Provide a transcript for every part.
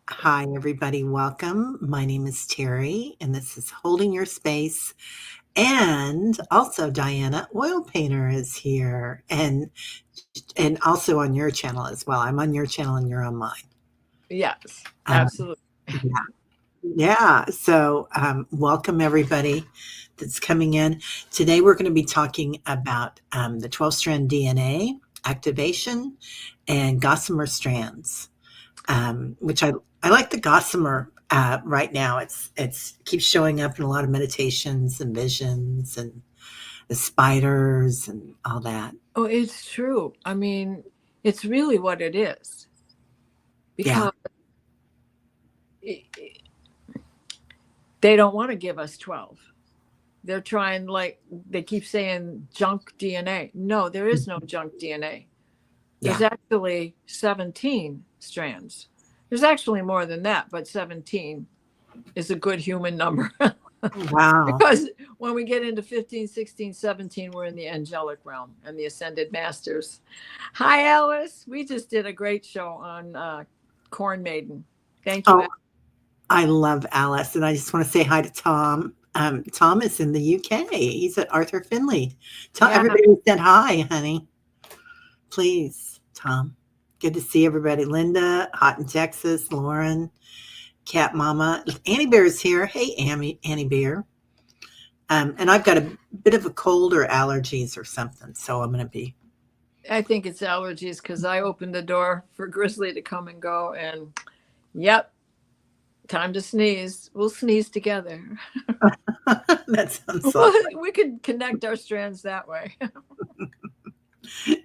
Hi, everybody. Welcome. My name is Terry, and this is Holding Your Space. And also, Diana, Oil Painter, is here, and also on your channel as well. I'm on your channel, and you're on mine. Yes, Um, absolutely. yeah, yeah. So, welcome everybody that's coming in. Today, we're going to be talking about the 12-strand DNA activation and gossamer strands. Which I like the gossamer right now. It's keeps showing up in a lot of meditations and visions and the spiders and all that. Oh, it's true. I mean, it's really what it is Yeah. because they don't want to give us 12. They're trying, like, they keep saying junk DNA. No, there is no junk DNA. There's Yeah. actually 17 strands. There's actually more than that, but 17 is a good human number. Wow. Because when we get into 15, 16, 17, we're in the angelic realm and the ascended masters. Hi, Alice. We just did a great show on Corn Maiden. Thank you, Oh, Alice. I love Alice, and I just want to say hi to Tom. Tom is in the UK. He's at Arthur Finley. Tell Yeah. everybody we said hi, honey. Please, Tom. Good to see everybody. Linda, hot in Texas. Lauren, Cat Mama. Annie Bear is here. Hey, Annie Bear. And I've got a bit of a cold or allergies or something, so I'm going to be. I think it's allergies because I opened the door for Grizzly to come and go. And yep, time to sneeze. We'll sneeze together. That sounds like. We could connect our strands that way.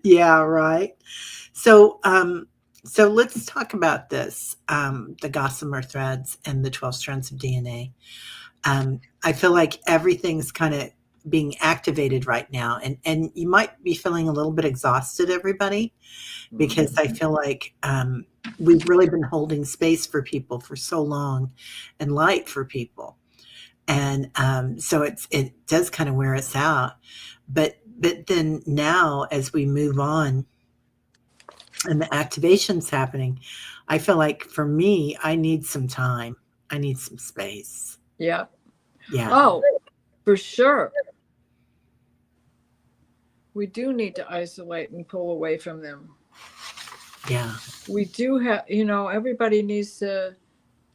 Yeah, right. So, so let's talk about this: the gossamer threads and the 12 strands of DNA. I feel like everything's kind of being activated right now, and you might be feeling a little bit exhausted, everybody, because I feel like we've really been holding space for people for so long, and light for people. And so it does kind of wear us out, but then now as we move on and the activation's happening, I feel like for me I need some time, I need some space. Yeah. Yeah. Oh, for sure. We do need to isolate and pull away from them. Yeah. We do have, everybody needs to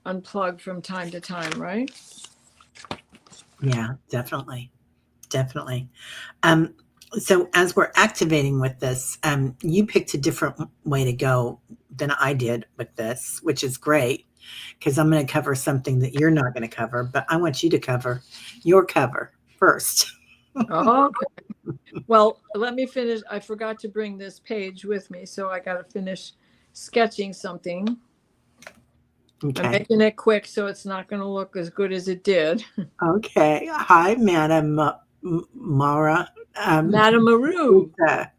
unplug from time to time, right? Yeah, definitely. Definitely. um so as we're activating with this, you picked a different way to go than I did with this, which is great, because I'm going to cover something that you're not going to cover, but I want you to cover your cover first. Okay. Well, let me finish. I forgot to bring this page with me, so I got to finish sketching something. I'm Okay. making it quick, so it's not going to look as good as it did. Okay. Hi, Madam Mara. Madame Maru. Lisa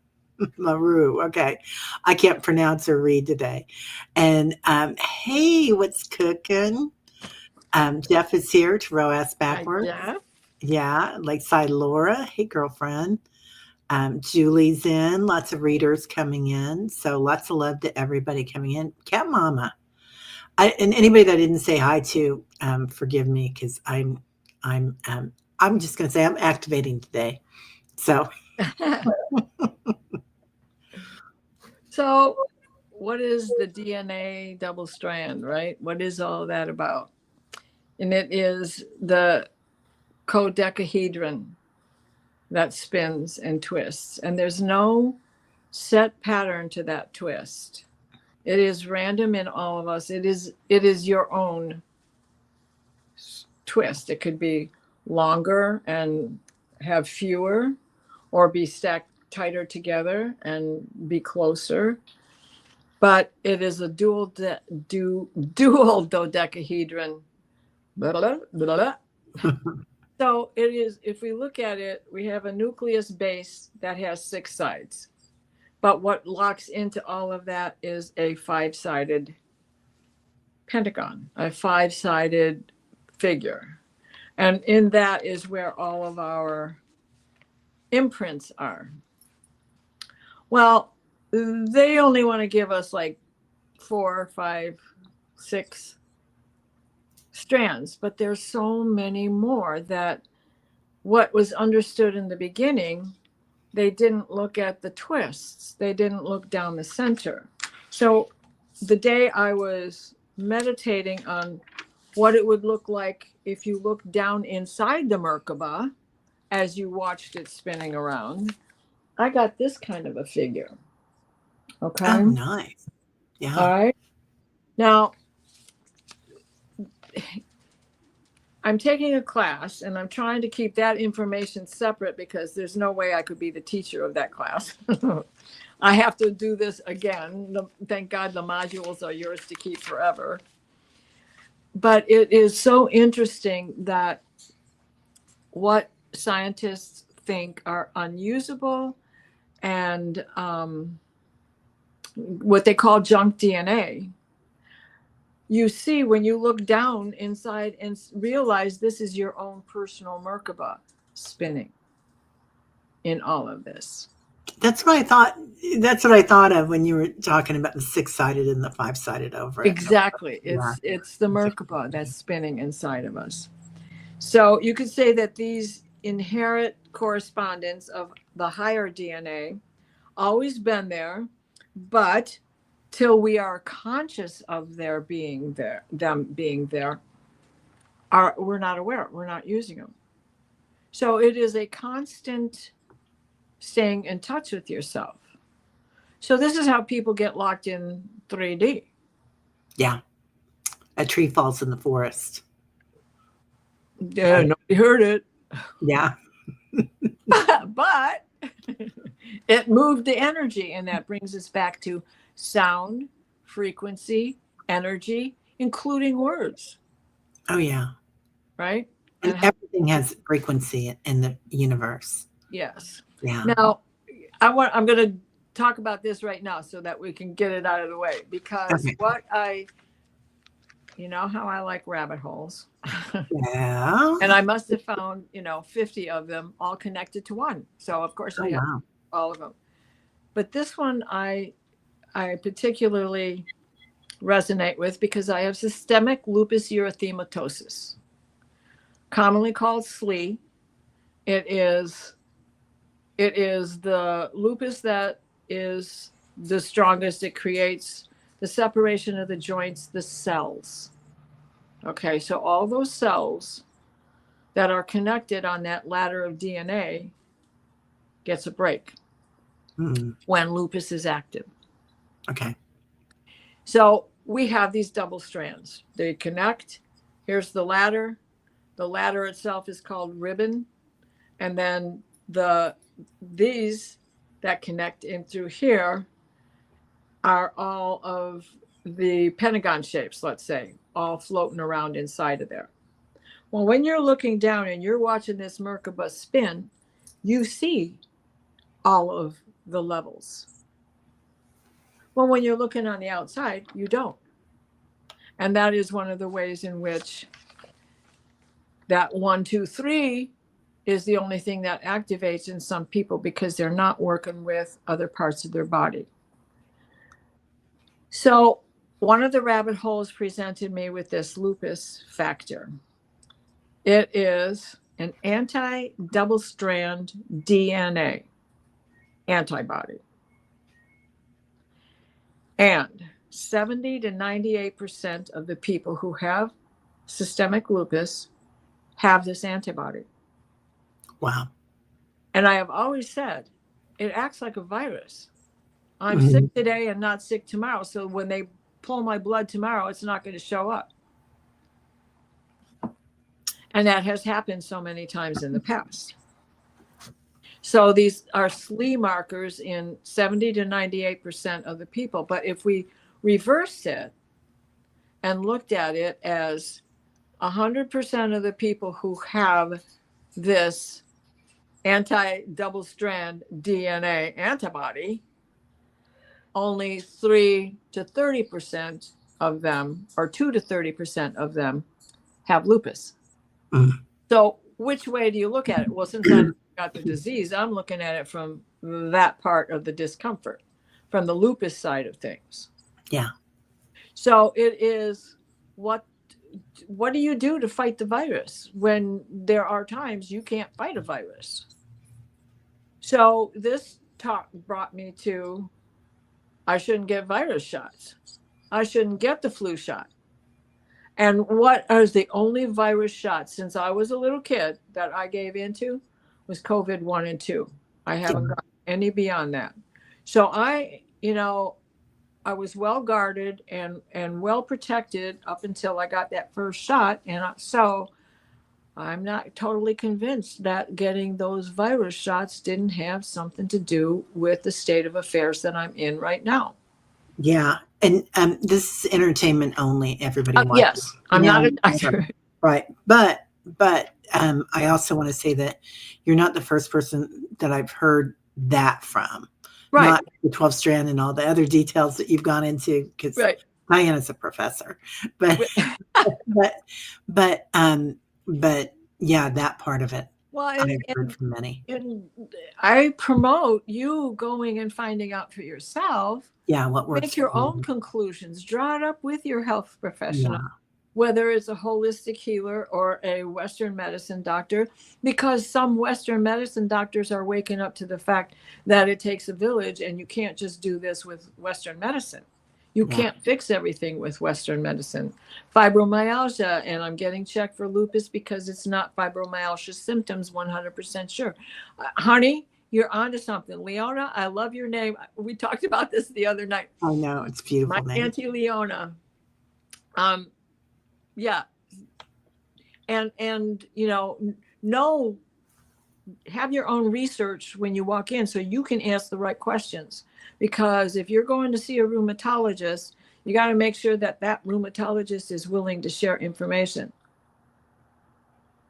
Maru. Okay. I can't pronounce or read today. And hey, what's cooking? Jeff is here to row us Hi, backwards. Jeff. Yeah, Lakeside Laura. Hey, girlfriend. Julie's in. Lots of readers coming in. So lots of love to everybody coming in. Cat Mama. And anybody that I didn't say hi to, forgive me because I'm just going to say I'm activating today. So So, what is the DNA double strand, right? What is all that about? And it is the dodecahedron that spins and twists. And there's no set pattern to that twist. It is random in all of us. It is your own twist. It could be longer and have fewer, or be stacked tighter together and be closer. But it is a dual dodecahedron. Blah, blah, blah, blah. So it is, if we look at it, we have a nucleus base that has 6 sides. But what locks into all of that is a 5-sided pentagon, a 5-sided figure. And in that is where all of our imprints are. Well, they only want to give us like 4, 5, 6 strands, but there's so many more that what was understood in the beginning, they didn't look at the twists. They didn't look down the center. So the day I was meditating on what it would look like if you looked down inside the Merkaba as you watched it spinning around, I got this kind of a figure. Okay. Oh, nice. Yeah. All right. Now, I'm taking a class and I'm trying to keep that information separate because there's no way I could be the teacher of that class. I have to do this again. Thank God the modules are yours to keep forever. But it is so interesting that what scientists think are unusable and what they call junk DNA, you see when you look down inside and realize this is your own personal Merkaba spinning in all of this. That's what I thought. That's what I thought of when you were talking about the 6-sided and the 5-sided over it. Exactly. It's the Merkaba that's spinning inside of us. So you could say that these inherent correspondence of the higher DNA always been there, but till we are conscious of their being there, them being there, we're not aware, we're not using them. So it is a constant staying in touch with yourself. So this is how people get locked in 3D. Yeah. A tree falls in the forest. Yeah, nobody heard it. Yeah. But it moved the energy, and that brings us back to sound, frequency, energy, including words. Oh, yeah. Right? And everything has frequency in the universe. Yes. Yeah. Now, I'm going to talk about this right now so that we can get it out of the way, because you know how I like rabbit holes. Yeah. And I must have found, 50 of them all connected to one. So of course I have all of them. But this one I particularly resonate with because I have systemic lupus erythematosus, commonly called SLE. It is the lupus that is the strongest. It creates the separation of the joints, the cells. Okay, so all those cells that are connected on that ladder of DNA gets a break when lupus is active. Okay. So we have these double strands. They connect. Here's the ladder. The ladder itself is called ribbon. And then these that connect in through here are all of the pentagon shapes, let's say, all floating around inside of there. Well, when you're looking down and you're watching this Merkaba spin, you see all of the levels. Well, when you're looking on the outside, you don't. And that is one of the ways in which that 1, 2, 3 is the only thing that activates in some people because they're not working with other parts of their body. So one of the rabbit holes presented me with this lupus factor. It is an anti-double-strand DNA antibody. And 70 to 98% of the people who have systemic lupus have this antibody. Wow. And I have always said, it acts like a virus. I'm sick today and not sick tomorrow. So when they pull my blood tomorrow, it's not going to show up. And that has happened so many times in the past. So these are SLE markers in 70 to 98% of the people. But if we reverse it and looked at it as 100% of the people who have this anti-double-strand DNA antibody, only 3 to 30% of them, or 2 to 30% of them, have lupus. So which way do you look at it? Well, since I've got the disease, I'm looking at it from that part of the discomfort, from the lupus side of things. Yeah. So it is what do you do to fight the virus when there are times you can't fight a virus? So this talk brought me to I shouldn't get virus shots. I shouldn't get the flu shot. And what is the only virus shot since I was a little kid that I gave into was COVID 1 and 2. I haven't got any beyond that. So I was well guarded and well protected up until I got that first shot. And so I'm not totally convinced that getting those virus shots didn't have something to do with the state of affairs that I'm in right now. Yeah. And this is entertainment only. Everybody watches. Yes, I'm not a doctor. Right. But I also want to say that you're not the first person that I've heard that from. Right. Not the 12 strand and all the other details that you've gone into, because Diana's a professor. But but yeah, that part of it. Well, I've heard from many. And I promote you going and finding out for yourself. Yeah, what works. Make your own conclusions. Draw it up with your health professional, Yeah. whether it's a holistic healer or a Western medicine doctor, because some Western medicine doctors are waking up to the fact that it takes a village and you can't just do this with Western medicine. You can't fix everything with Western medicine. Fibromyalgia, and I'm getting checked for lupus because it's not fibromyalgia symptoms, 100% sure. Honey, you're onto something. Leona, I love your name. We talked about this the other night. I know, it's beautiful. My Auntie Leona. Yeah. And have your own research when you walk in so you can ask the right questions. Because if you're going to see a rheumatologist, you got to make sure that that rheumatologist is willing to share information.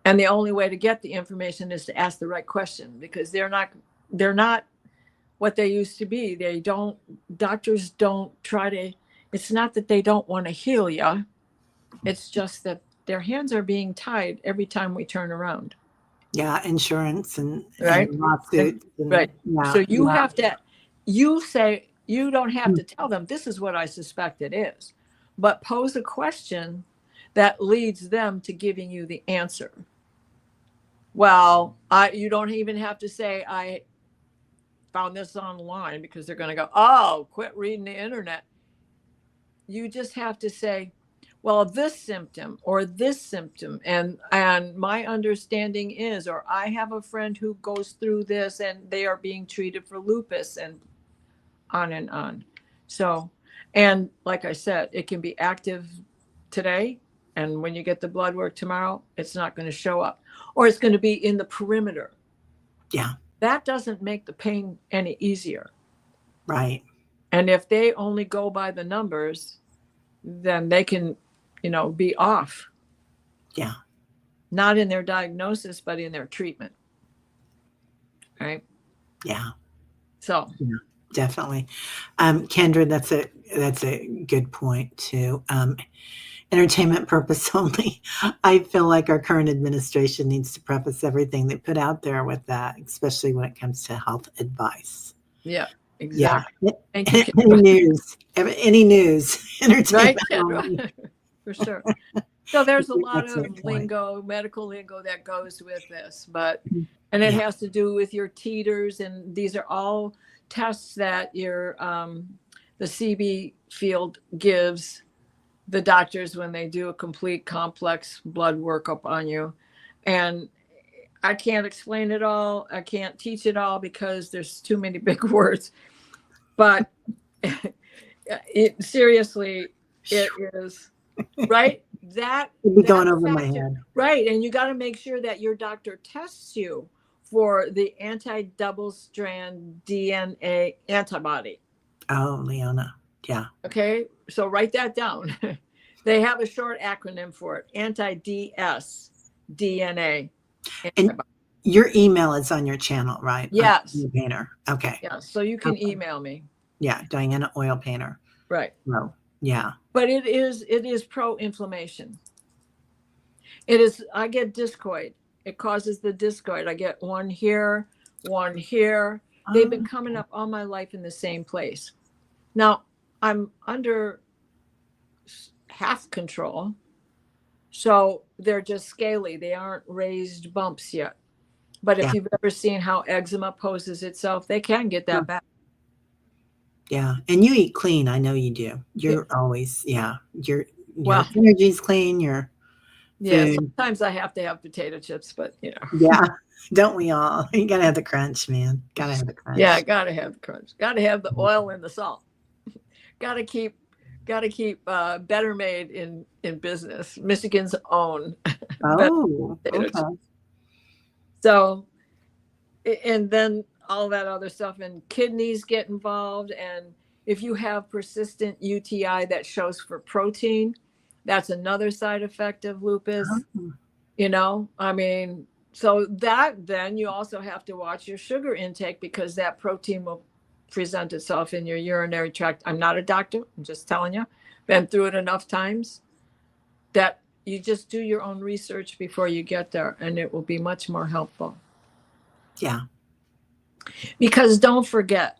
And the only way to get the information is to ask the right question, because they're not what they used to be. Doctors don't try to, it's not that they don't want to heal you. It's just that their hands are being tied every time we turn around. Yeah, insurance and lawsuits. Right. So you have to, you don't have to tell them this is what I suspect it is, but pose a question that leads them to giving you the answer. Well, you don't even have to say I found this online, because they're going to go, oh, quit reading the internet. You just have to say, well, this symptom or this symptom, and my understanding is, or I have a friend who goes through this and they are being treated for lupus, and on and on. So, and like I said, it can be active today, and when you get the blood work tomorrow, it's not going to show up, or it's going to be in the perimeter. Yeah. That doesn't make the pain any easier. Right. And if they only go by the numbers, then they can, be off. Yeah. Not in their diagnosis, but in their treatment. Right. Yeah. So. Yeah, definitely. Kendra, that's a good point too. Entertainment purpose only. I feel like our current administration needs to preface everything they put out there with that, especially when it comes to health advice. Yeah, exactly. Yeah. Any news, entertainment. Right, for sure. So there's a lot of lingo, medical lingo that goes with this, and it has to do with your teeters, and these are all tests that your the CB field gives the doctors when they do a complete complex blood workup on you. And I can't explain it all. I can't teach it all because there's too many big words. But seriously, it is right. That would be going over my head. Right. And you got to make sure that your doctor tests you for the anti-double strand DNA antibody. Oh, Leona. Yeah. Okay. So write that down. They have a short acronym for it, anti-DS DNA. And your email is on your channel, right? Yes. Painter. Okay. Yeah. So you can email me. Yeah. Diana Oilpntr. Right. No. Yeah. But it is pro-inflammation. It is, I get discoid. It causes the discoid. I get one here, one here. They've been coming up all my life in the same place. Now, I'm under half control. So they're just scaly. They aren't raised bumps yet. But if Yeah. you've ever seen how eczema poses itself, they can get that back. Yeah. And you eat clean. I know you do. Yeah. You're always, your Well, energy's clean, your yeah, food. sometimes I have to have potato chips, but Yeah. Don't we all? You gotta have the crunch, man. Gotta have the yeah, crunch. gotta have the crunch. Gotta have the oil and the salt. gotta keep Better Made in business. Michigan's own better Oh, potato chips. okay. So, and then all that other stuff, and kidneys get involved. And if you have persistent UTI that shows for protein, that's another side effect of lupus. I mean, so that then you also have to watch your sugar intake, because that protein will present itself in your urinary tract. I'm not a doctor, I'm just telling you, been through it enough times that you just do your own research before you get there, and it will be much more helpful. Yeah. Because don't forget,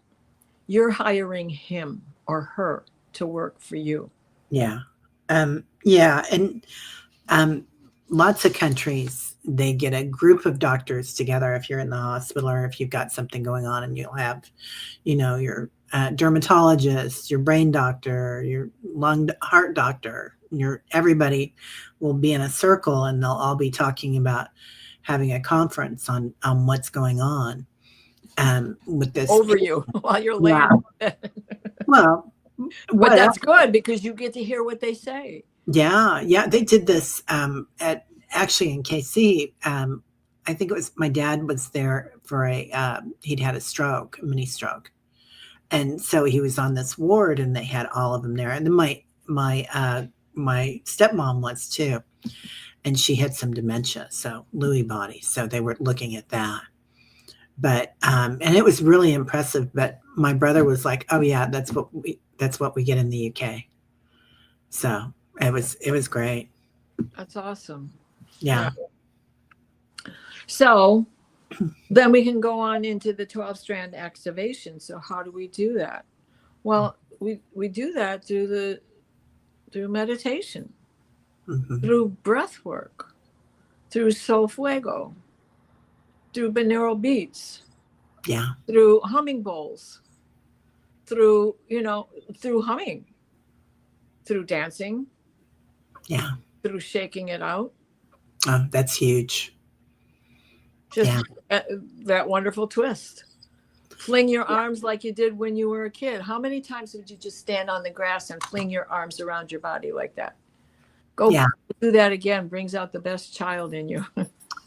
you're hiring him or her to work for you. Yeah. Yeah. And lots of countries, they get a group of doctors together if you're in the hospital or if you've got something going on, and you'll have, your dermatologist, your brain doctor, your heart doctor, everybody will be in a circle, and they'll all be talking about having a conference on what's going on with this over you while you're laying in bed. Well, but that's good, because you get to hear what they say. Yeah, they did this at actually in KC. I think it was my dad was there for he'd had a mini stroke, and so he was on this ward, and they had all of them there. And then my stepmom was too, and she had some dementia, so Lewy body. So they were looking at that. But and it was really impressive. But my brother was like, "Oh yeah, that's what we get in the UK." So it was great. That's awesome. Yeah. So then we can go on into the 12-strand activation. So how do we do that? Well, we do that through meditation, through breath work, through sol fuego, through binaural beats, through humming bowls, through humming, through dancing, through shaking it out. Oh, that's huge. Just that wonderful twist. Fling your arms like you did when you were a kid. How many times would you just stand on the grass and fling your arms around your body like that? Go do that again. Brings out the best child in you.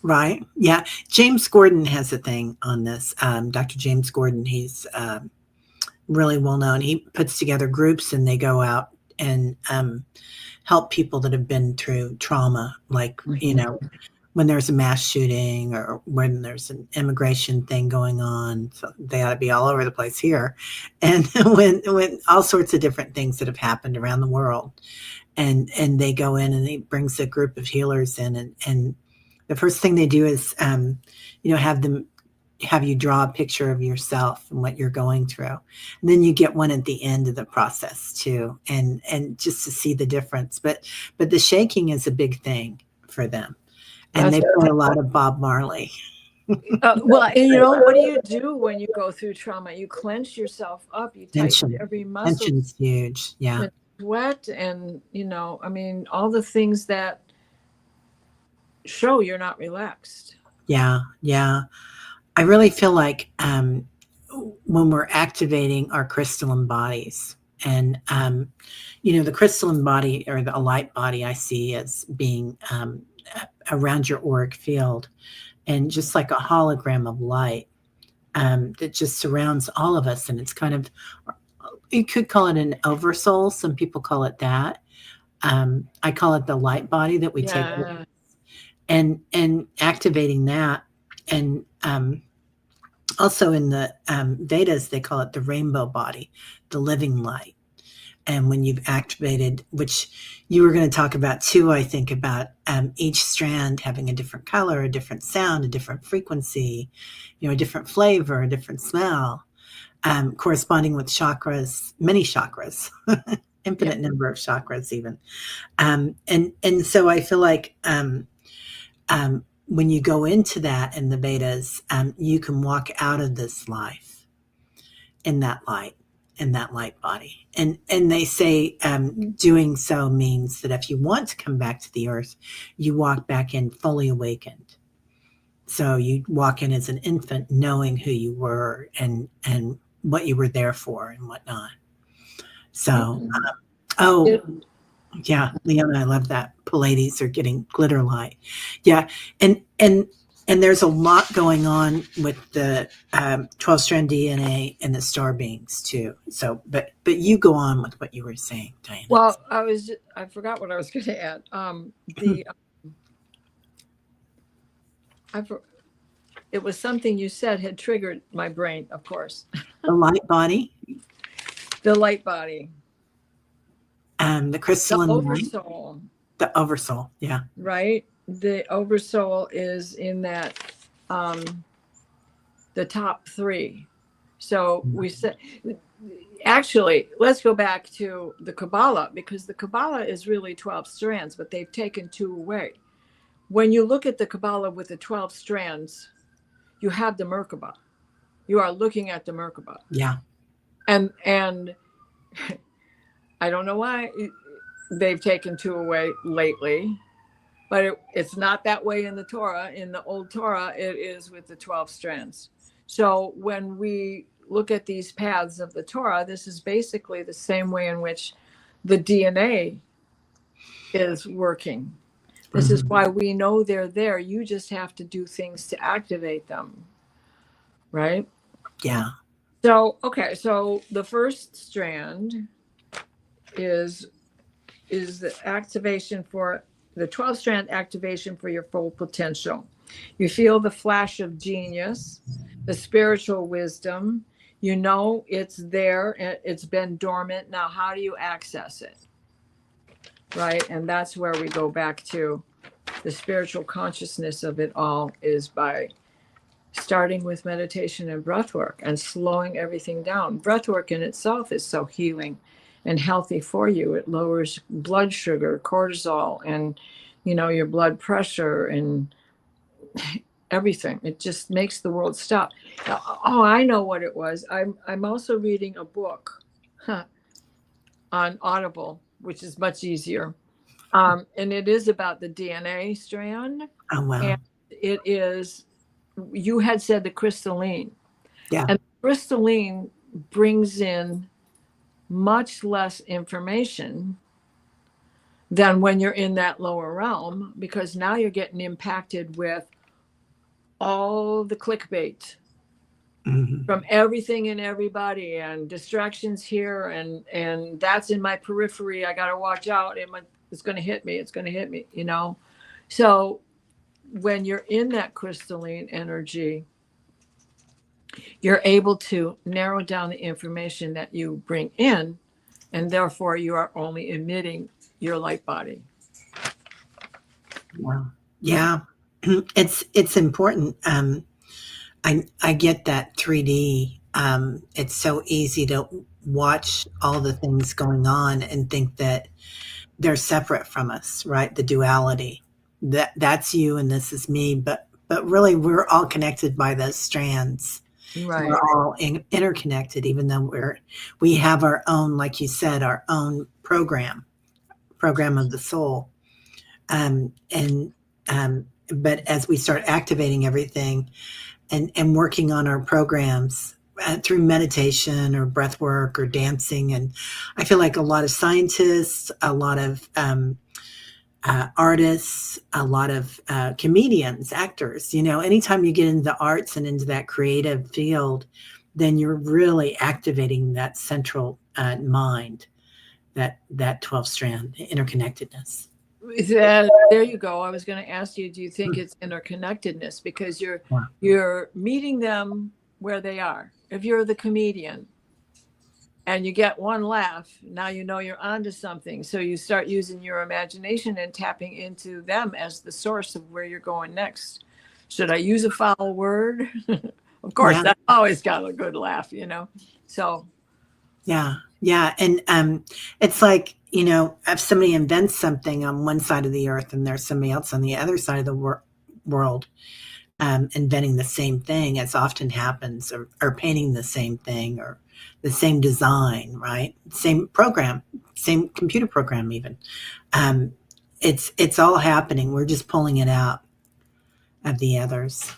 Right. Yeah. James Gordon has a thing on this. Dr. James Gordon, he's really well known. He puts together groups, and they go out and help people that have been through trauma, like, when there's a mass shooting or when there's an immigration thing going on. So they ought to be all over the place here. And when all sorts of different things that have happened around the world, and they go in, and he brings a group of healers in, and the first thing they do is, have you draw a picture of yourself and what you're going through. And then you get one at the end of the process too, and just to see the difference. But the shaking is a big thing for them. And they play a lot of Bob Marley. Well, and what do you do when you go through trauma? You clench yourself up. You tighten every muscle. Tension's huge. Yeah. And sweat, and all the things that show you're not relaxed. Yeah. I really feel like when we're activating our crystalline bodies, and the crystalline body, or the light body, I see as being around your auric field, and just like a hologram of light that just surrounds all of us. And it's kind of, you could call it an oversoul. Some people call it that. I call it the light body that we take with us. And activating that. And also in the Vedas, they call it the rainbow body, the living light. And when you've activated, which you were going to talk about too, I think, about each strand having a different color, a different sound, a different frequency, a different flavor, a different smell, corresponding with chakras, many chakras. infinite number of chakras even. And so I feel like when you go into that in the Vedas, you can walk out of this life in that light, in that light body. And they say doing so means that if you want to come back to the earth, you walk back in fully awakened. So you walk in as an infant, knowing who you were and what you were there for and whatnot. So, oh, yeah, Leona, I love that. Pleiades are getting glitter light. Yeah, and there's a lot going on with the 12-strand DNA and the star beings too. So, but you go on with what you were saying, Diana. Well, I forgot what I was going to add. It was something you said had triggered my brain, of course. The light body. The light body. The crystalline the oversoul. Light. The oversoul, yeah. Right? The oversoul is in that, the top 3. So we said, actually, let's go back to the Kabbalah, because the Kabbalah is really 12 strands, but they've taken 2 away. When you look at the Kabbalah with the 12 strands, you have the Merkaba. You are looking at the Merkaba. Yeah. And I don't know why they've taken 2 away lately, but it's not that way in the Torah. In the old Torah, it is with the 12 strands. So when we look at these paths of the Torah, this is basically the same way in which the DNA is working. This is why we know they're there. You just have to do things to activate them. Right? Yeah. So, okay. So the first strand is the activation for the 12 strand activation for your full potential. You feel the flash of genius, the spiritual wisdom. You know it's there. It's been dormant. Now, how do you access it? Right? And that's where we go back to the spiritual consciousness of it all, is by starting with meditation and breath work and slowing everything down. Breath work in itself is so healing and healthy for you. It lowers blood sugar, cortisol, and your blood pressure and everything. It just makes the world stop. Oh, I know what it was. I'm also reading a book on Audible, which is much easier. And it is about the DNA strand. Oh, wow. And it is, you had said the crystalline. Yeah. And crystalline brings in much less information than when you're in that lower realm, because now you're getting impacted with all the clickbait from everything and everybody, and distractions here, and that's in my periphery. I got to watch out. It's going to hit me. It's going to hit me, So when you're in that crystalline energy, you're able to narrow down the information that you bring in, and therefore you are only emitting your light body. Wow. Yeah. It's important. I get that 3D. It's so easy to watch all the things going on and think that they're separate from us, right? The duality. That's you and this is me, but really we're all connected by those strands. Right. We're all interconnected, even though we have our own, like you said, our own program of the soul. But as we start activating everything and working on our programs through meditation or breath work or dancing, and I feel like a lot of scientists, a lot of artists, a lot of comedians, actors, anytime you get into the arts and into that creative field, then you're really activating that central mind, that 12-strand interconnectedness. There you go. I was going to ask you, do you think it's interconnectedness? Because you're meeting them where they are. If you're the comedian and you get one laugh, now you're onto something. So you start using your imagination and tapping into them as the source of where you're going next. Should I use a foul word? Of course, That's always got a good laugh, So Yeah. Yeah. And it's like, if somebody invents something on one side of the earth and there's somebody else on the other side of the world inventing the same thing, as often happens, or painting the same thing or the same design, right? Same program, same computer program, even. Um, it's all happening. We're just pulling it out of the others.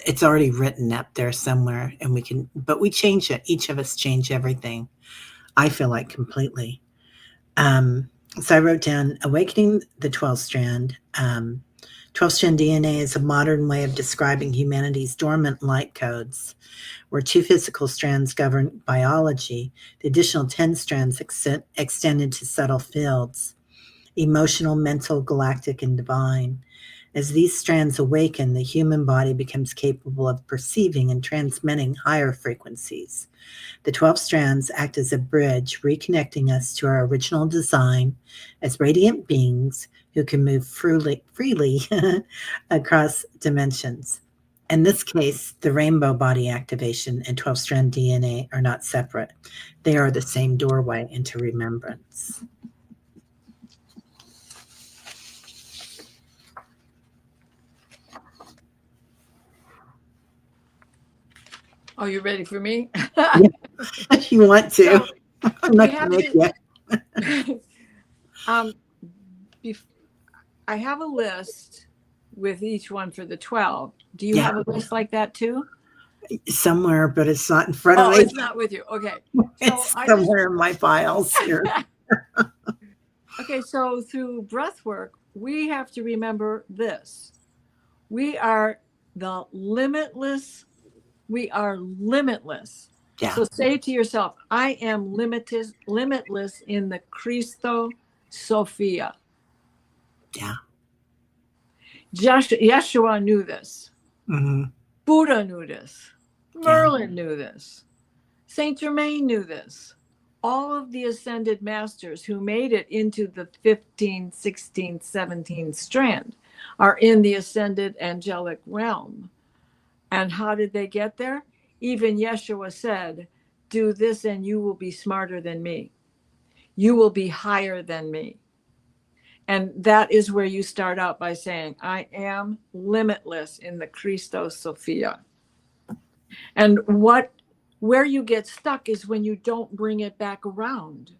It's already written up there somewhere, and but we change it. Each of us change everything. I feel like completely. Um, so I wrote down awakening the 12 strand. 12 strand DNA is a modern way of describing humanity's dormant light codes, where two physical strands govern biology. The additional 10 strands extend into subtle fields: emotional, mental, galactic, and divine. As these strands awaken, the human body becomes capable of perceiving and transmitting higher frequencies. The 12 strands act as a bridge, reconnecting us to our original design as radiant beings who can move freely across dimensions. In this case, the rainbow body activation and 12 strand DNA are not separate. They are the same doorway into remembrance. Oh, you ready for me? Yeah, if you want to. So I'm we not going have to make you. um, I have a list with each one for the 12. Do you Yeah, have a list like that too? somewhere, but it's not in front of Oh, me. it's not with you. Okay. So It's I just somewhere in my files here. okay, so through breath work, we have to remember this. We are the limitless. We are limitless. Yeah, So say to yourself, I am limitless in the Christo Sophia. yeah. Yeshua knew this. Hmm. Buddha knew this. Yeah, Merlin knew this. Saint Germain knew this. All of the ascended masters who made it into the 15, 16, 17 strand are in the ascended angelic realm. And how did they get there? Even Yeshua said, do this and you will be smarter than me. You will be higher than me. And that is where you start out by saying, I am limitless in the Christos Sophia. And where you get stuck is when you don't bring it back around.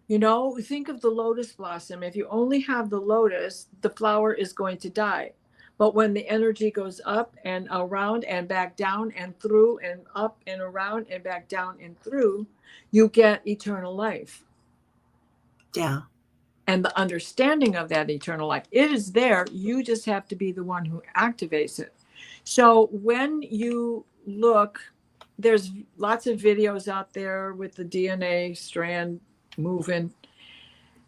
Think of the lotus blossom. If you only have the lotus, the flower is going to die. But when the energy goes up and around and back down and through and up and around and back down and through, you get eternal life. yeah, And the understanding of that eternal life, it is there. You just have to be the one who activates it. So when you look, there's lots of videos out there with the DNA strand moving.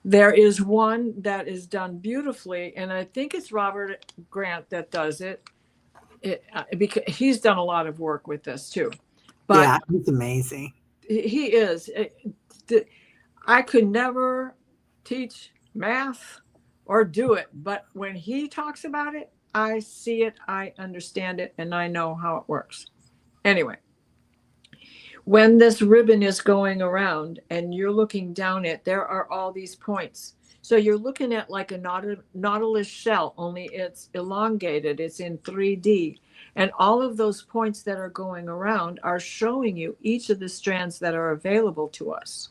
There is one that is done beautifully, and I think it's Robert Grant that does it. Because he's done a lot of work with this too. But yeah. It's amazing. he is. I could never teach math or do it, but when he talks about it, I see it, I understand it, and I know how it works. Anyway, when this ribbon is going around and you're looking down it, there are all these points. So you're looking at like a nautilus shell, only it's elongated, it's in 3D. And all of those points that are going around are showing you each of the strands that are available to us.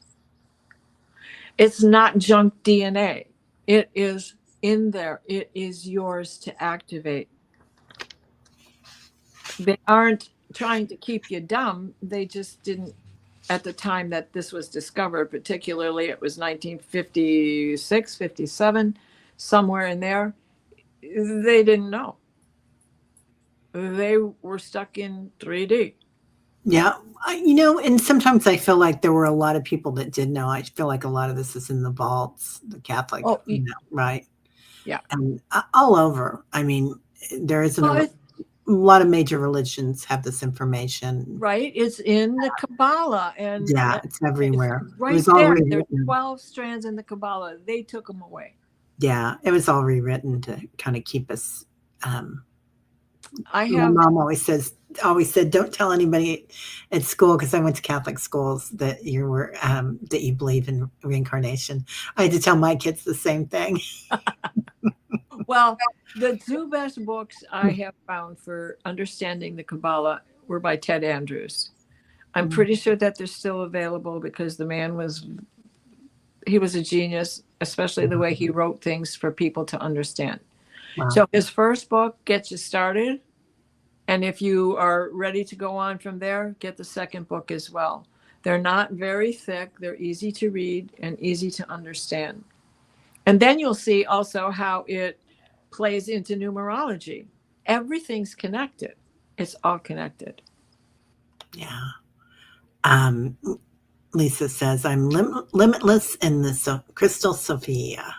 It's not junk DNA. It is in there. It is yours to activate. They aren't trying to keep you dumb. They just didn't, at the time that this was discovered, particularly it was 1956, 57, somewhere in there, they didn't know. They were stuck in 3D. Yeah. And sometimes I feel like there were a lot of people that did know. I feel like a lot of this is in the vaults, the Catholic, Oh, right? yeah. And all over. I mean, there isn't Well, a lot of major religions have this information. right. It's in the Kabbalah, and Yeah, it's everywhere. It right was all there. There's rewritten. 12 strands in the Kabbalah. They took them away. Yeah, it was all rewritten to kind of keep us I My have, mom always said, don't tell anybody at school, because I went to Catholic schools, that that you believe in reincarnation. I had to tell my kids the same thing. well, the two best books I have found for understanding the Kabbalah were by Ted Andrews. I'm pretty sure that they're still available because the man he was a genius, especially the way he wrote things for people to understand. Wow. So his first book gets you started. And if you are ready to go on from there, get the second book as well. They're not very thick. They're easy to read and easy to understand. And then you'll see also how it plays into numerology. Everything's connected. It's all connected. Yeah. Um, Lisa says, I'm limitless in the Crystal Sophia.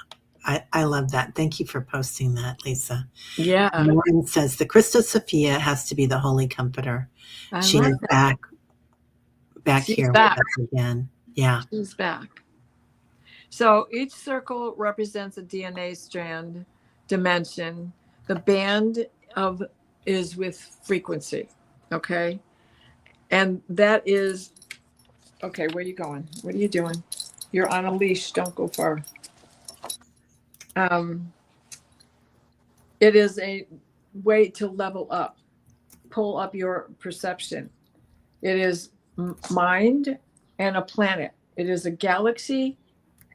I love that. Thank you for posting that, Lisa. Yeah. Lauren says, the Crystal Sophia has to be the Holy Comforter. She is back She's here back. with us again. Yeah. She's back. So each circle represents a DNA strand dimension. The band of is with frequency. Okay. And that is okay. Where are you going? What are you doing? You're on a leash. Don't go far. It is a way to level up, pull up your perception. It is mind and a planet. It is a galaxy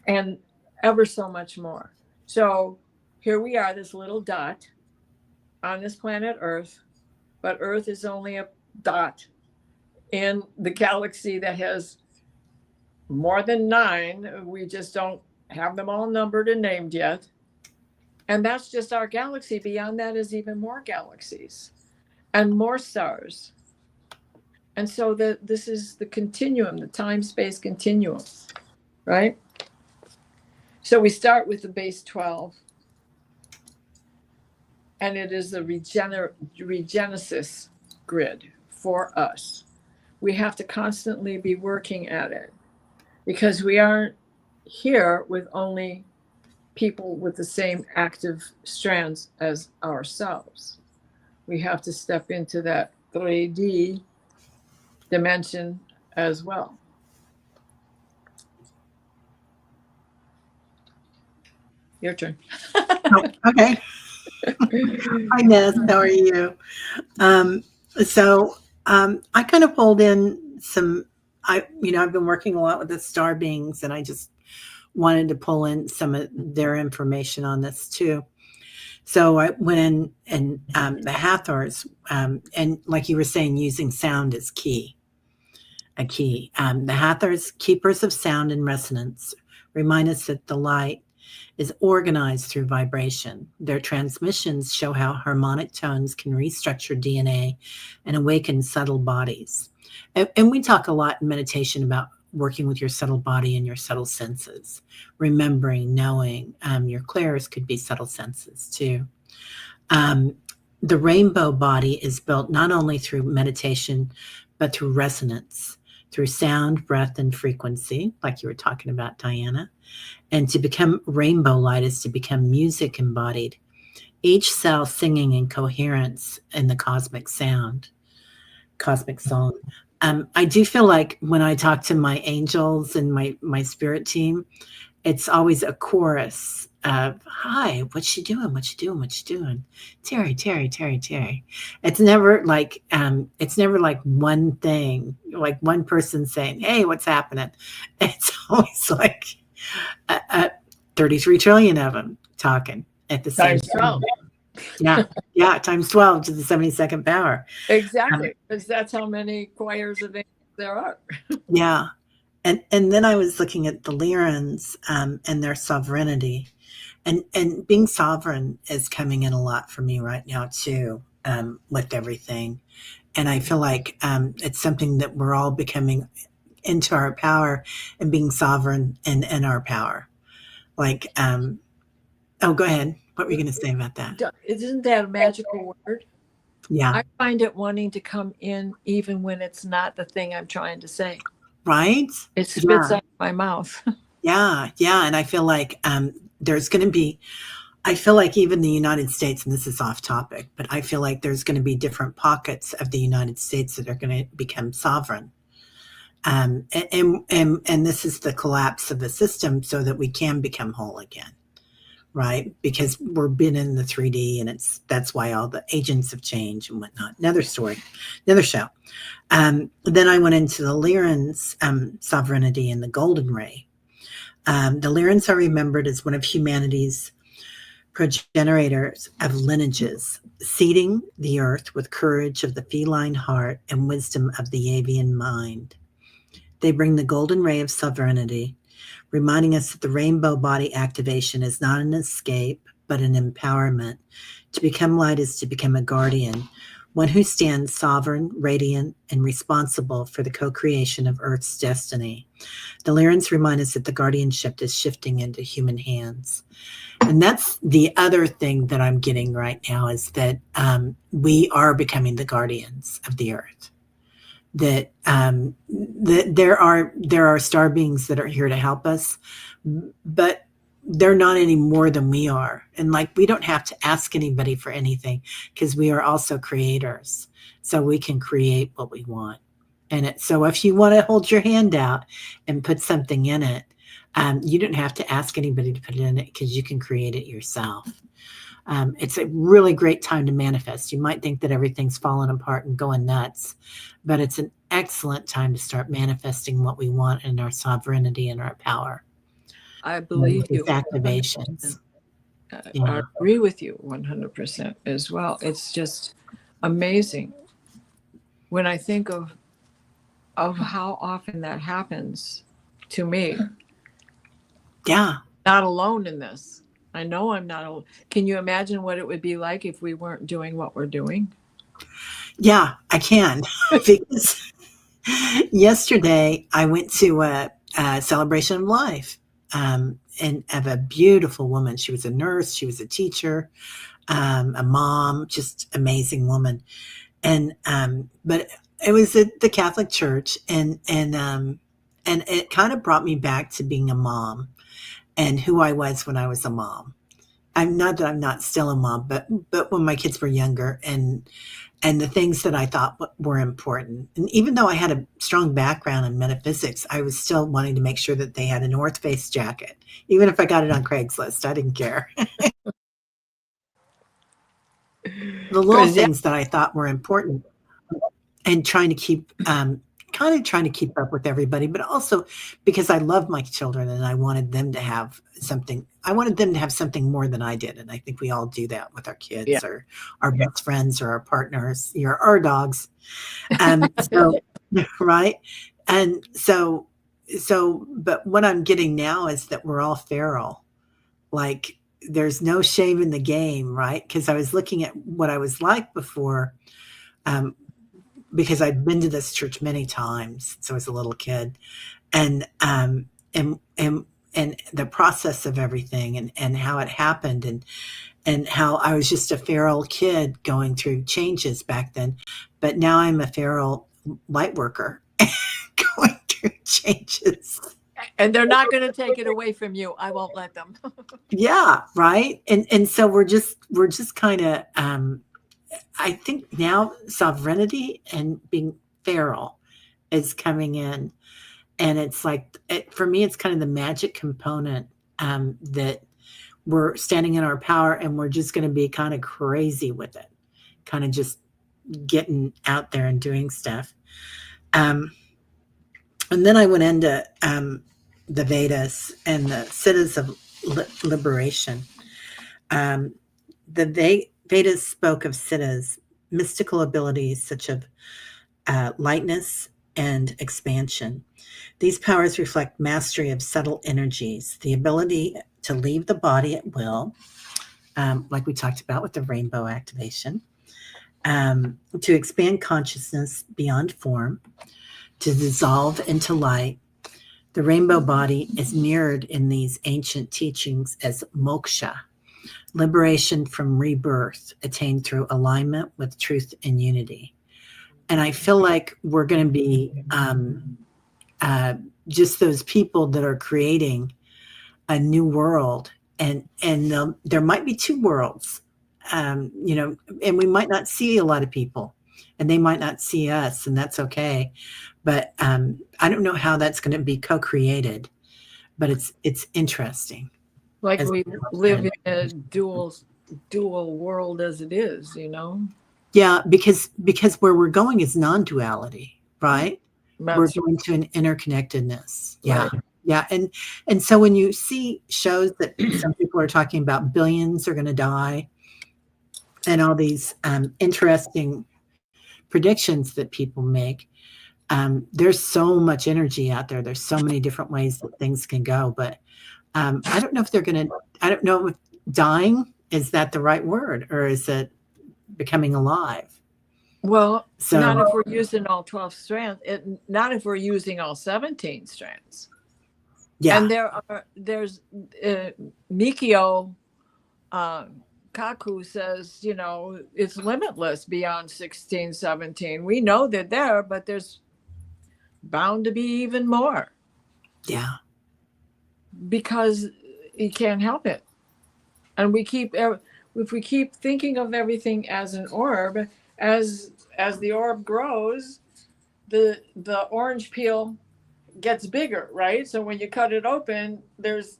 and ever so much more. So here we are, this little dot on this planet Earth, but Earth is only a dot in the galaxy that has more than 9. We just don't have them all numbered and named yet. And that's just our galaxy. Beyond that is even more galaxies and more stars. And so this is the continuum, the time-space continuum, right? So we start with the base 12, and it is the regenesis grid for us. We have to constantly be working at it because we aren't here with only people with the same active strands as ourselves. We have to step into that 3D dimension as well. Your turn. Oh, okay. Hi, Ness. How are you? I kind of pulled in some. I've been working a lot with the star beings, and I just wanted to pull in some of their information on this too. So I went in, and the Hathors, and like you were saying, using sound is key. A key. The Hathors, keepers of sound and resonance, remind us that the light is organized through vibration. Their transmissions show how harmonic tones can restructure DNA and awaken subtle bodies. And we talk a lot in meditation about working with your subtle body and your subtle senses, remembering, knowing. Your clairs could be subtle senses too. The rainbow body is built not only through meditation, but through resonance, through sound, breath, and frequency, like you were talking about, Diana. And to become rainbow light is to become music embodied, each cell singing in coherence in the cosmic sound, cosmic song. I do feel like when I talk to my angels and my spirit team, it's always a chorus of, hi, what you doing? What you doing? What you doing? Terry, Terry, Terry, Terry. It's never like one thing, like one person saying, hey, what's happening? It's always like 33 trillion of them talking at the same time. Yeah, times 12 to the 72nd power. Exactly, because that's how many choirs of angels there are. Yeah. And then I was looking at the Lyrans and their sovereignty. And being sovereign is coming in a lot for me right now too, with everything. And I feel like it's something that we're all becoming into our power and being sovereign in our power. Like, oh, go ahead. What were you going to say about that? Isn't that a magical word? Yeah. I find it wanting to come in even when it's not the thing I'm trying to say. Right? It spits out of my mouth. Yeah. And I feel like there's going to be I feel like even the United States, and this is off topic, but I feel like there's going to be different pockets of the United States that are going to become sovereign. And this is the collapse of the system so that we can become whole again, right? Because we're been in the 3D, and that's why all the agents have changed and whatnot. Another story, another show. Then I went into the Lyran's sovereignty and the golden ray. The Lyrans are remembered as one of humanity's progenitors of lineages, seeding the earth with courage of the feline heart and wisdom of the avian mind. They bring the golden ray of sovereignty, reminding us that the rainbow body activation is not an escape, but an empowerment. To become light is to become a guardian, one who stands sovereign, radiant, and responsible for the co-creation of Earth's destiny. The Lyrans remind us that the guardianship is shifting into human hands. And that's the other thing that I'm getting right now, is that we are becoming the guardians of the earth. That there are star beings that are here to help us, but they're not any more than we are. And like, we don't have to ask anybody for anything, because we are also creators. So we can create what we want. And so if you want to hold your hand out and put something in it, you don't have to ask anybody to put it in it, because you can create it yourself. It's a really great time to manifest. You might think that everything's falling apart and going nuts, but it's an excellent time to start manifesting what we want in our sovereignty and our power. I believe you. Activations. I agree with you 100% as well. It's just amazing when I think of how often that happens to me. Yeah. Not alone in this. I know I'm not alone. Can you imagine what it would be like if we weren't doing what we're doing? Yeah, I can. Because yesterday I went to a celebration of life, and of a beautiful woman. She was a nurse, she was a teacher, a mom, just amazing woman. And but it was at the Catholic Church, and it kind of brought me back to being a mom and who I was when I was a mom. I'm not that I'm not still a mom, but when my kids were younger, and the things that I thought were important. And even though I had a strong background in metaphysics, I was still wanting to make sure that they had a North Face jacket, even if I got it on Craigslist. I didn't care. The little things that I thought were important, and trying to keep kind of trying to keep up with everybody, but also because I love my children and I wanted them to have something. I wanted them to have something more than I did. And I think we all do that with our kids, or our best friends, or our partners, our dogs. So, right. And but what I'm getting now is that we're all feral. Like, there's no shame in the game, right? Because I was looking at what I was like before, because I'd been to this church many times since I was a little kid, and the process of everything, and how it happened, and how I was just a feral kid going through changes back then, but now I'm a feral light worker going through changes. And they're not going to take it away from you. I won't let them. Yeah, right. And so we're just kind of I think now sovereignty and being feral is coming in, and it's like, for me, it's kind of the magic component, that we're standing in our power, and we're just going to be kind of crazy with it, kind of just getting out there and doing stuff. And then I went into the Vedas and the Siddhas of liberation. The Vedas spoke of siddhas, mystical abilities such as lightness and expansion. These powers reflect mastery of subtle energies, the ability to leave the body at will, like we talked about with the rainbow activation, to expand consciousness beyond form, to dissolve into light. The rainbow body is mirrored in these ancient teachings as moksha, liberation from rebirth attained through alignment with truth and unity. And I feel like we're going to be just those people that are creating a new world there might be two worlds, you know, and we might not see a lot of people, and they might not see us, and that's okay. But I don't know how that's going to be co-created, but it's interesting. Like As we live in a dual world as it is, you know. yeah, because where we're going is non-duality, right? We're That's going to an interconnectedness. Yeah. right. Yeah. And so when you see shows that some people are talking about billions are going to die and all these interesting predictions that people make, there's so much energy out there. There's so many different ways that things can go. But I don't know if they're going to, I don't know if dying, is that the right word, or is it becoming alive? Well, So, not if we're using all 12 strands, not if we're using all 17 strands. yeah. And there's Mikio Kaku says, you know, it's limitless beyond 16, 17. We know they're there, but there's bound to be even more. Yeah. Because you can't help it. And if we keep thinking of everything as an orb, as the orb grows, the orange peel gets bigger, right? So when you cut it open, there's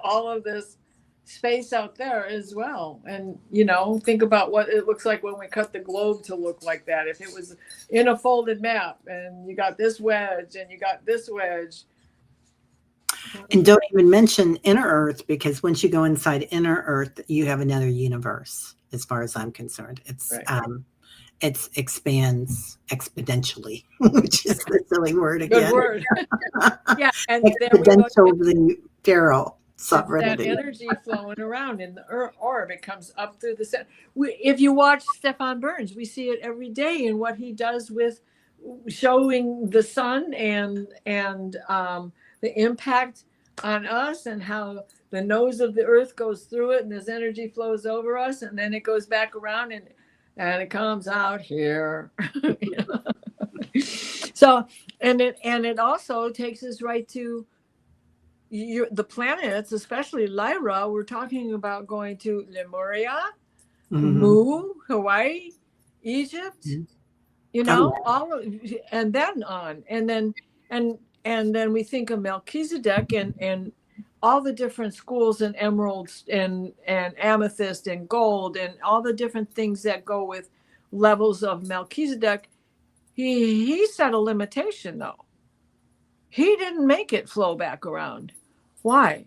all of this space out there as well. And you know, think about what it looks like when we cut the globe to look like that. If it was in a folded map and you got this wedge and you got this wedge. And don't even mention inner Earth, because once you go inside inner Earth, you have another universe. As far as I'm concerned, Right. It expands exponentially, which is the silly word again. Good word. Yeah, and there we go. Exponentially feral It's sovereignty. that energy flowing around in the orb. It comes up through the center. If you watch Stefan Burns, we see it every day in what he does with showing the sun and the impact on us, and how the nose of the earth goes through it and this energy flows over us, and then it goes back around and it comes out here. So and it also takes us right to the planets, especially Lyra. We're talking about going to Lemuria, Mu, Hawaii, Egypt, you know, all of, and then on, and then we think of Melchizedek and all the different schools and emeralds and amethyst and gold and all the different things that go with levels of Melchizedek. He set a limitation though. He didn't make it flow back around. Why?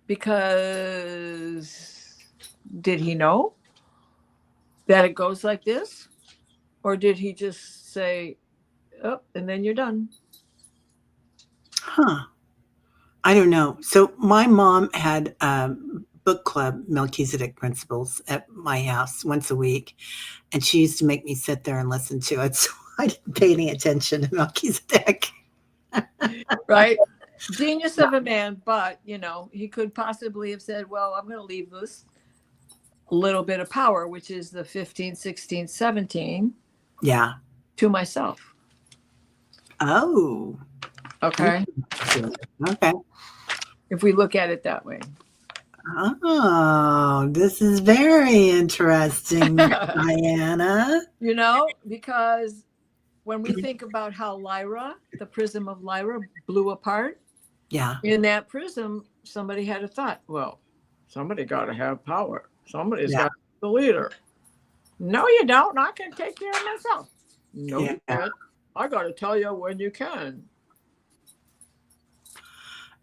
Because did he know that it goes like this? Or did he just say, oh, and then you're done? Huh. I don't know. So my mom had book club Melchizedek Principles at my house once a week, and she used to make me sit there and listen to it. So I didn't pay any attention to Melchizedek. Right. Genius of a man, but you know, he could possibly have said, well, I'm going to leave this little bit of power, which is the 15, 16, 17, yeah, to myself. Oh, okay. Okay. If we look at it that way. Oh, this is very interesting, Diana. You know, because when we think about how Lyra, the prism of Lyra, blew apart, yeah, in that prism, somebody had a thought, well, somebody got to have power. Somebody's got to be the leader. No, you don't. I can take care of myself. No, you can't. I got to tell you when you can.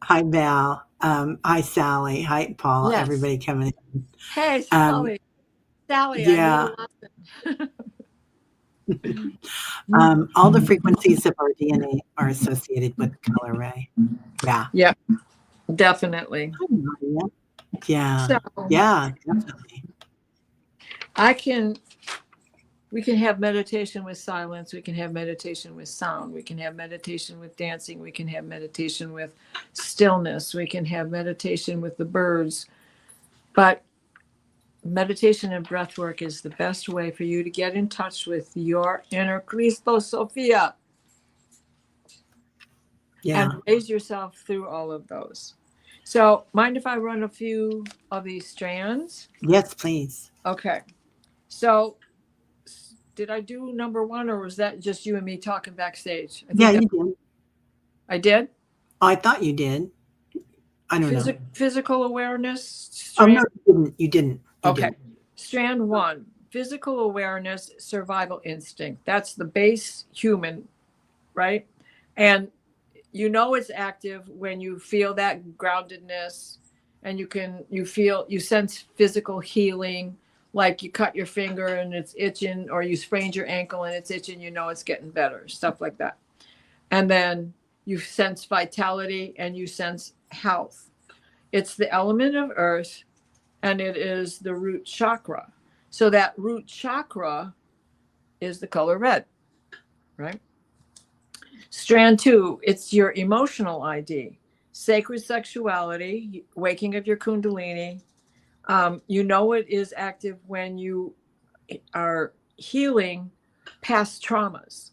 Hi, Val. Hi, Sally. Hi, Paul. Yes. Everybody coming in. Hey, Sally. Sally, yeah. All the frequencies of our DNA are associated with color ray. Yeah. Yeah, definitely. Yeah. So, yeah, definitely. We can have meditation with silence. We can have meditation with sound. We can have meditation with dancing. We can have meditation with stillness. We can have meditation with the birds. But meditation and breath work is the best way for you to get in touch with your inner Cristo Sophia. Yeah. And raise yourself through all of those. So, mind if I run a few of these strands? Yes, please. Okay. So, did I do number one, or was that just you and me talking backstage? I Yeah, think that you did. I did. I thought you did. I don't know. Physical awareness, Oh no, strand. you didn't. You didn't. You Okay. didn't. Strand one, physical awareness, survival instinct. That's the base human, right? And you know it's active when you feel that groundedness, and you sense physical healing, like you cut your finger and it's itching, or you sprained your ankle and it's itching, you know it's getting better, stuff like that. And then you sense vitality and you sense health. It's the element of earth, and it is the root chakra. So that root chakra is the color red, right? Strand two, it's your emotional ID, sacred sexuality, waking of your kundalini. You know it is active when you are healing past traumas.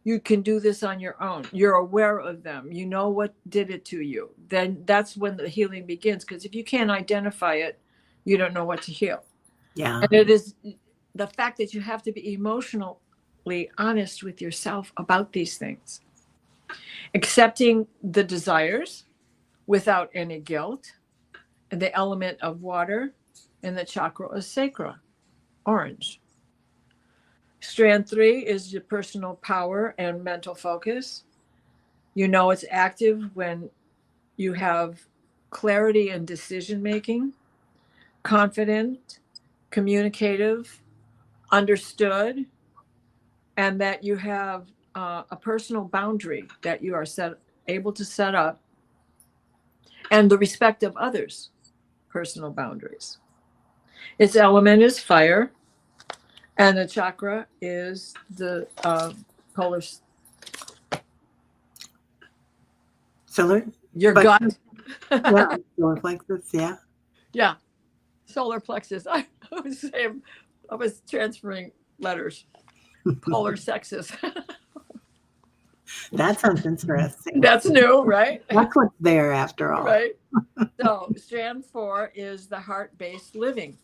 You can do this on your own. You're aware of them. You know what did it to you. Then that's when the healing begins. Because if you can't identify it, you don't know what to heal. Yeah. And it is the fact that you have to be emotionally honest with yourself about these things. Accepting the desires without any guilt, and the element of water, and the chakra is sacral, orange. Strand three is your personal power and mental focus. You know it's active when you have clarity and decision making, confident, communicative, understood, and that you have a personal boundary that you are able to set up, and the respect of others' personal boundaries. Its element is fire, and the chakra is the polar. Solar. Your But gut. yeah, solar plexus. Yeah. Yeah, solar plexus. Was saying, I was transferring letters. Polar sexes. That sounds interesting. That's new, right? That's what's there after all. Right. So strand four is the heart-based living,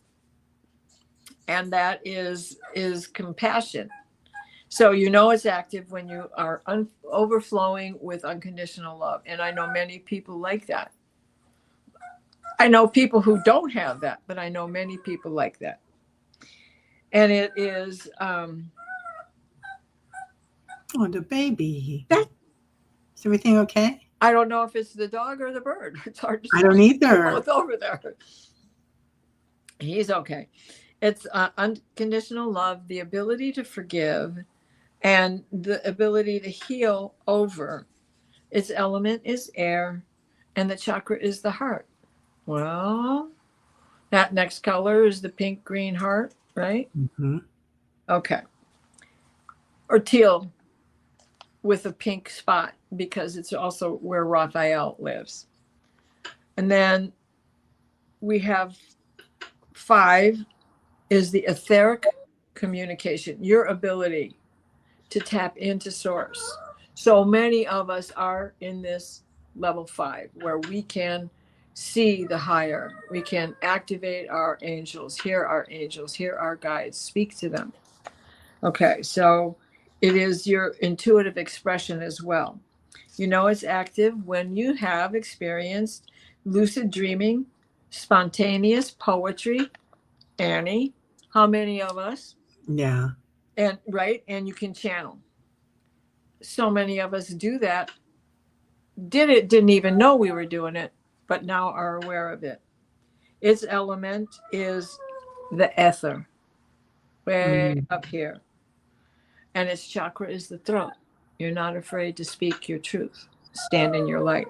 and that is compassion. So you know it's active when you are overflowing with unconditional love, and I know many people like that. I know people who don't have that, but I know many people like that. And it is Oh, the baby. that Is everything okay? I don't know if it's the dog or the bird. It's hard to I say. don't They're either. both over there. He's okay. It's unconditional love, the ability to forgive, and the ability to heal over. Its element is air, and the chakra is the heart. Well, that next color is the pink green heart, right? Mm-hmm. Okay. Or teal with a pink spot, because it's also where Raphael lives. And then we have 5 is the etheric communication, your ability to tap into source. So many of us are in this level 5 where we can see the higher. We can activate our angels, hear our guides, speak to them. Okay, so it is your intuitive expression as well. You know it's active when you have experienced lucid dreaming, spontaneous poetry. Annie, how many of us? Yeah. And right, and you can channel. So many of us do that. Didn't even know we were doing it, but now are aware of it. Its element is the ether, way up here. And its chakra is the throat. You're not afraid to speak your truth. Stand in your light.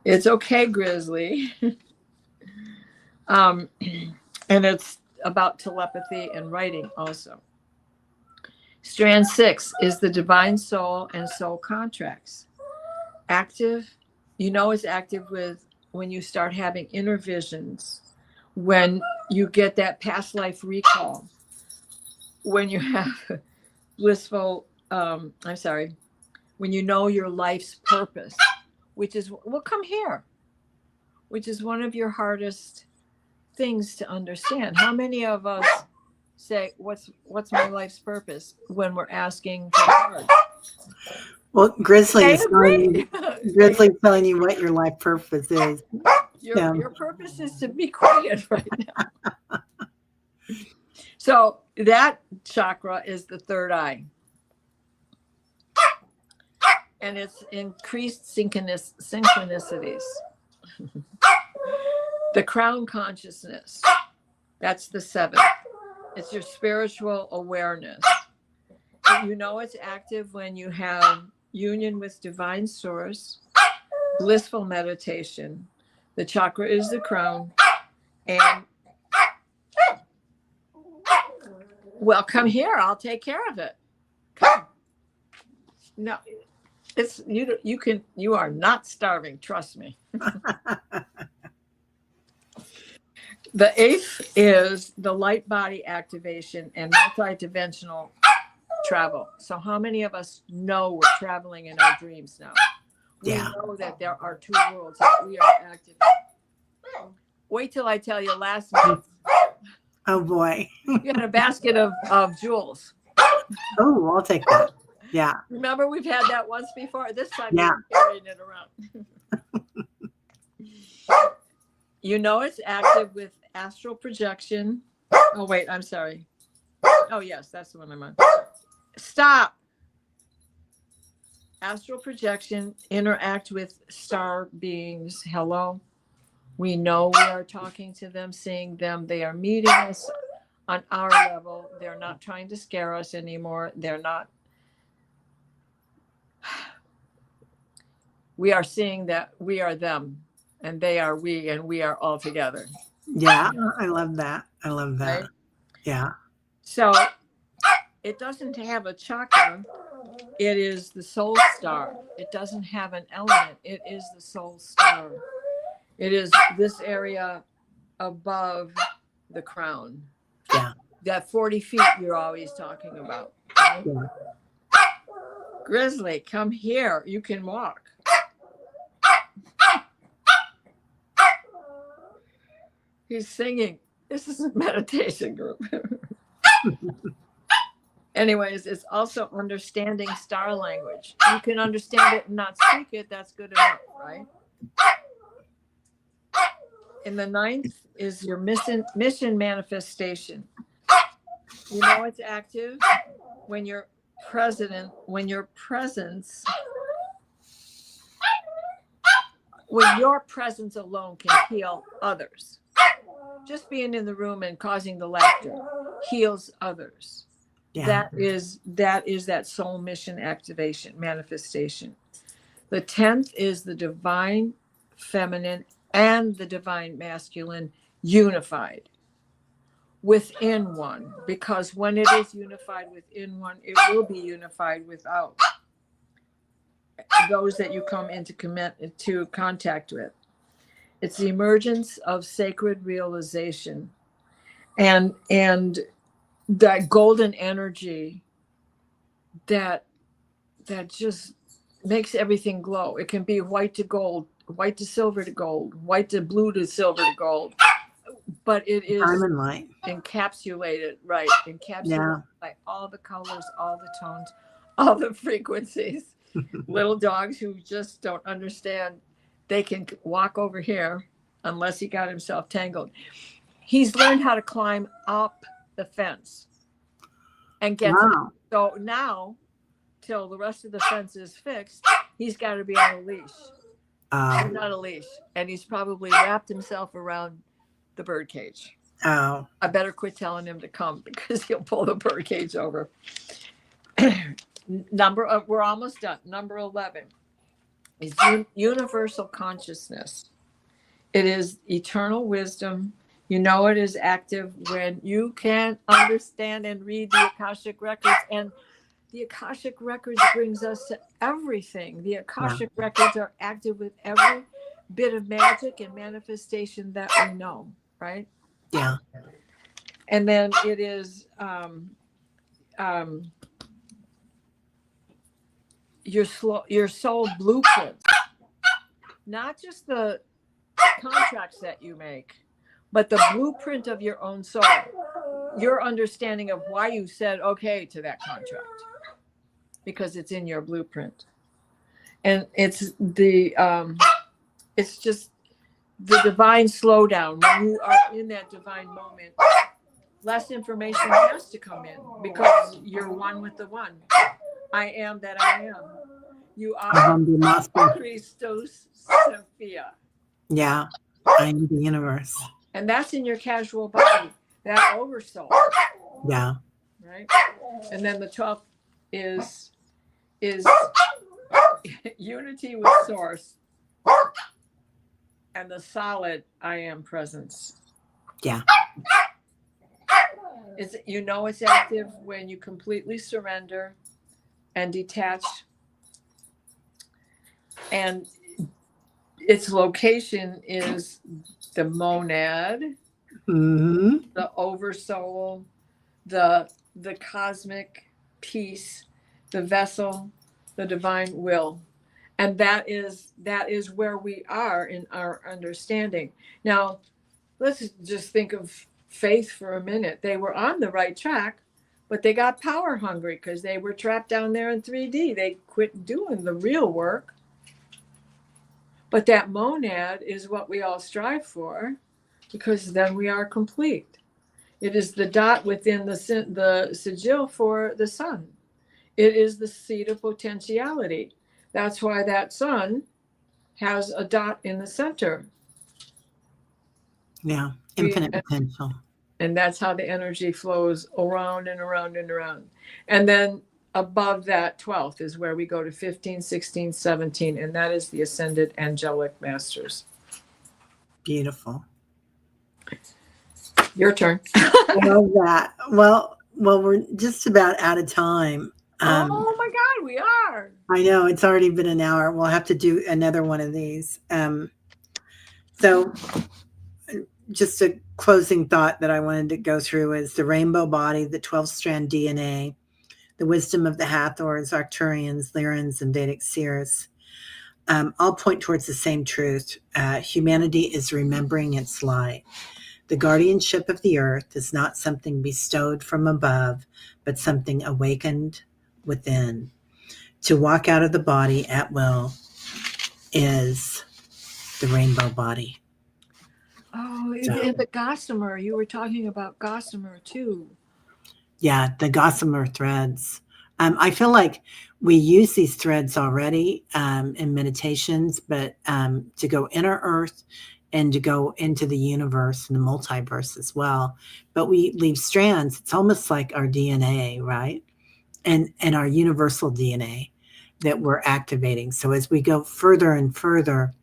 It's okay, Grizzly. And it's about telepathy and writing also. Strand 6 is the divine soul and soul contracts. Active, you know it's active with when you start having inner visions, when you get that past life recall, when you have blissful, when you know your life's purpose, which is, well, come here. which is one of your hardest things to understand. How many of us say, what's my life's purpose when we're asking for cards? Well, Grizzly's agree. telling you what your life purpose is. Your purpose is to be quiet right now. So that chakra is the third eye. And it's increased synchronicities. The crown consciousness, that's the seventh. It's your spiritual awareness. You know it's active when you have union with divine source, blissful meditation. The chakra is the crown. And, well, come here. I'll take care of it. Come. No, it's you are not starving. Trust me. The eighth is the light body activation and multidimensional travel. So how many of us know we're traveling in our dreams now? We know that there are two worlds that we are active in. Wait till I tell you last month. Oh boy. You had a basket of jewels. Oh, I'll take that. Yeah. Remember we've had that once before? This time you're carrying it around. You know it's active with astral projection. Oh, wait, I'm sorry. Oh, yes, that's the one I'm on. Stop. Astral projection, interact with star beings. Hello. We know we are talking to them, seeing them. They are meeting us on our level. They're not trying to scare us anymore. They're not. We are seeing that we are them. And they are we, and we are all together. Yeah, I love that. I love that. Right? Yeah. So it doesn't have a chakra. It is the soul star. It doesn't have an element. It is the soul star. It is this area above the crown. Yeah. That 40 feet you're always talking about. Right? Yeah. Grizzly, come here. You can walk. He's singing. This is a meditation group. Anyways, it's also understanding star language. You can understand it and not speak it. That's good enough, right? And the ninth is your mission manifestation. You know it's active when your presence, when your presence alone can heal others. Just being in the room and causing the laughter heals others. Yeah. That is that soul mission activation, manifestation. The 10th is the divine feminine and the divine masculine unified within one, because when it is unified within one, it will be unified without those that you come into contact with. It's the emergence of sacred realization and that golden energy that just makes everything glow. It can be white to gold, white to silver to gold, white to blue to silver to gold, but it is encapsulated, right? Encapsulated by all the colors, all the tones, all the frequencies. Little dogs who just don't understand, they can walk over here unless he got himself tangled. He's learned how to climb up the fence and get so now till the rest of the fence is fixed, he's got to be on a leash. Not a leash. And he's probably wrapped himself around the bird cage. I better quit telling him to come because he'll pull the bird cage over. We're almost done. Number 11 is universal consciousness. It is eternal wisdom. You know it is active when you can understand and read the Akashic records. And the Akashic records brings us to everything. The Akashic records are active with every bit of magic and manifestation that we know, right? Yeah. And then it is your soul blueprint, not just the contracts that you make, but the blueprint of your own soul, your understanding of why you said okay to that contract, because it's in your blueprint. And it's just the divine slowdown. When you are in that divine moment, less information has to come in because you're one with the one. I am that I am. You are Christos Sophia. Yeah, I am the universe. And that's in your casual body, that oversoul. Yeah. Right? And then the 12th is unity with source and the solid I am presence. Yeah. It's active when you completely surrender and detach. And its location is the monad, the oversoul, the cosmic peace, the vessel, the divine will. And that is where we are in our understanding. Now, let's just think of faith for a minute. They were on the right track, but they got power hungry because they were trapped down there in 3D. They quit doing the real work. But that monad is what we all strive for, because then we are complete. It is the dot within the sigil for the sun. It is the seat of potentiality. That's why that sun has a dot in the center. Yeah, infinite potential. And that's how the energy flows around and around and around. And then above that 12th is where we go to 15, 16, 17, and that is the ascended angelic masters. Beautiful. Your turn. I love that. Well, we're just about out of time. Oh my God, we are. I know, it's already been an hour. We'll have to do another one of these. So just a closing thought that I wanted to go through is the rainbow body, the 12-strand DNA, the wisdom of the Hathors, Arcturians, Lyrans, and Vedic seers, all point towards the same truth. Humanity is remembering its light. The guardianship of the earth is not something bestowed from above, but something awakened within. To walk out of the body at will is the rainbow body. Oh, and the gossamer. You were talking about gossamer too. Yeah, the gossamer threads. I feel like we use these threads already in meditations, but to go inner earth and to go into the universe and the multiverse as well. But we leave strands. It's almost like our DNA, right? And our universal DNA that we're activating. So as we go further and further,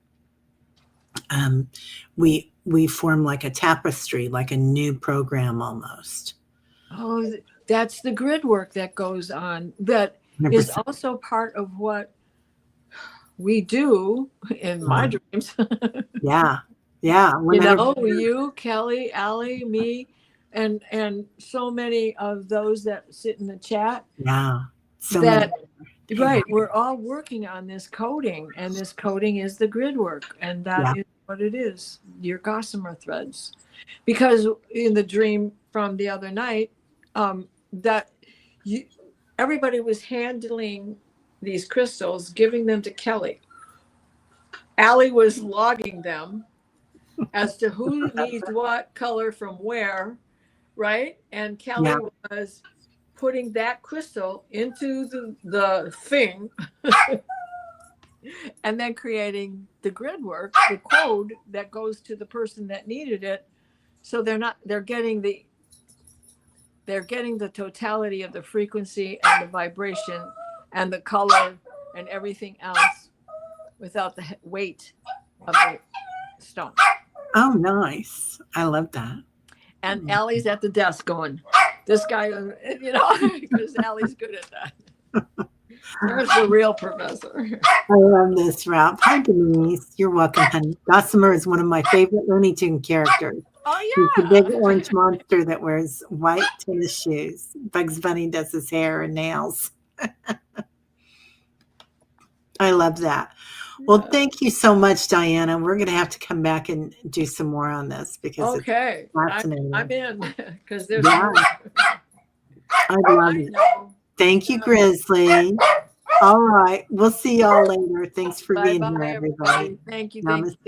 we form like a tapestry, like a new program almost. Oh, that's the grid work that goes on. That 100%. Is also part of what we do in my dreams. Yeah. Yeah. You, Kelly, Allie, me, and so many of those that sit in the chat. Yeah. Right. We're all working on this coding, and this coding is the grid work. And that is what it is, your gossamer threads. Because in the dream from the other night, everybody was handling these crystals, giving them to Kelly. Allie was logging them as to who needs what color from where, right? And Kelly was putting that crystal into the thing and then creating the grid work, the code that goes to the person that needed it. So they're getting the totality of the frequency and the vibration and the color and everything else without the weight of the stone. Oh, nice. I love that. And Allie's at the desk going, this guy, because Allie's good at that. There's the real professor. I love this, Ralph. Hi, Denise. You're welcome, honey. Gossamer is one of my favorite Looney Tune characters. Oh, yeah. He's the big orange monster that wears white tennis shoes. Bugs Bunny does his hair and nails. I love that. Well, Yeah. thank you so much, Diana. We're going to have to come back and do some more on this because it's Okay, I'm fascinating. in because there's Yeah, more. I love I it. know. Thank you, Grizzly. All right. We'll see y'all later. Thanks for Bye being here, bye, everybody. everybody. Thank you. Thank you. Namaste.